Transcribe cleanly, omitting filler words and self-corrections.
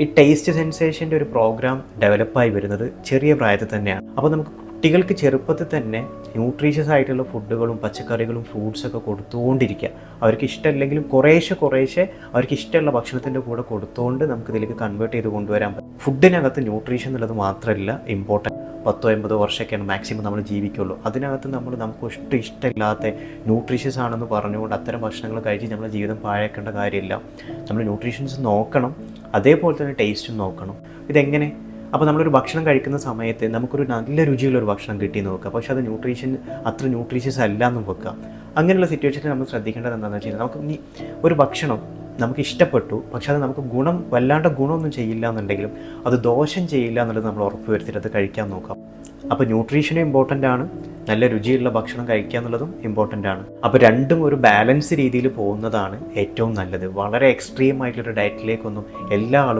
ഈ ടേസ്റ്റ് സെൻസേഷൻ്റെ ഒരു പ്രോഗ്രാം ഡെവലപ്പായി വരുന്നത് ചെറിയ പ്രായത്തിൽ തന്നെയാണ്. അപ്പോൾ നമുക്ക് കുട്ടികൾക്ക് ചെറുപ്പത്തിൽ തന്നെ ന്യൂട്രീഷ്യസ് ആയിട്ടുള്ള ഫുഡുകളും പച്ചക്കറികളും ഫ്രൂട്ട്സൊക്കെ കൊടുത്തുകൊണ്ടിരിക്കുക. അവർക്ക് ഇഷ്ടമല്ലെങ്കിലും കുറേശ്ശെ അവർക്ക് ഇഷ്ടമുള്ള ഭക്ഷണത്തിൻ്റെ കൂടെ കൊടുത്തുകൊണ്ട് നമുക്കിതിലേക്ക് കൺവേർട്ട് ചെയ്ത് കൊണ്ടുവരാൻ പറ്റും. ഫുഡിനകത്ത് ന്യൂട്രീഷൻ എന്നുള്ളത് മാത്രമല്ല ഇമ്പോർട്ടൻറ്റ്. 10-50 വർഷമൊക്കെയാണ് മാക്സിമം നമ്മൾ ജീവിക്കുള്ളൂ. അതിനകത്ത് നമുക്ക് ഇഷ്ടമില്ലാത്ത ന്യൂട്രീഷ്യസ് ആണെന്ന് പറഞ്ഞുകൊണ്ട് അത്തരം ഭക്ഷണങ്ങൾ കഴിച്ച് നമ്മുടെ ജീവിതം പാഴാക്കേണ്ട കാര്യമില്ല. നമ്മൾ ന്യൂട്രീഷൻസ് നോക്കണം, അതേപോലെ തന്നെ ടേസ്റ്റും നോക്കണം. ഇതെങ്ങനെ? അപ്പോൾ നമ്മളൊരു ഭക്ഷണം കഴിക്കുന്ന സമയത്ത് നമുക്കൊരു നല്ല രുചിയുള്ളൊരു ഭക്ഷണം കിട്ടിയെന്ന് നോക്കുക, പക്ഷേ അത് അത്ര ന്യൂട്രീഷ്യസ് അല്ല എന്ന് വെക്കുക. അങ്ങനെയുള്ള സിറ്റുവേഷനിൽ നമ്മൾ ശ്രദ്ധിക്കേണ്ടത് എന്താണെന്ന് വെച്ച് കഴിഞ്ഞാൽ, നമുക്ക് ഇനി ഒരു ഭക്ഷണം നമുക്ക് ഇഷ്ടപ്പെട്ടു, പക്ഷേ അത് നമുക്ക് വല്ലാണ്ട് ഗുണമൊന്നും ചെയ്യില്ല എന്നുണ്ടെങ്കിലും അത് ദോഷം ചെയ്യില്ല എന്നുള്ളത് നമ്മൾ ഉറപ്പ് വരുത്തിയിട്ട് അത് കഴിക്കാൻ നോക്കാം. അപ്പോൾ ന്യൂട്രീഷനും ഇമ്പോർട്ടൻ്റ് ആണ്, നല്ല രുചിയുള്ള ഭക്ഷണം കഴിക്കുക എന്നുള്ളതും ഇമ്പോർട്ടൻ്റ് ആണ്. അപ്പോൾ രണ്ടും ഒരു ബാലൻസ് രീതിയിൽ പോകുന്നതാണ് ഏറ്റവും നല്ലത്. വളരെ എക്സ്ട്രീം ആയിട്ടുള്ളൊരു ഡയറ്റിലേക്കൊന്നും എല്ലാ ആളുകളും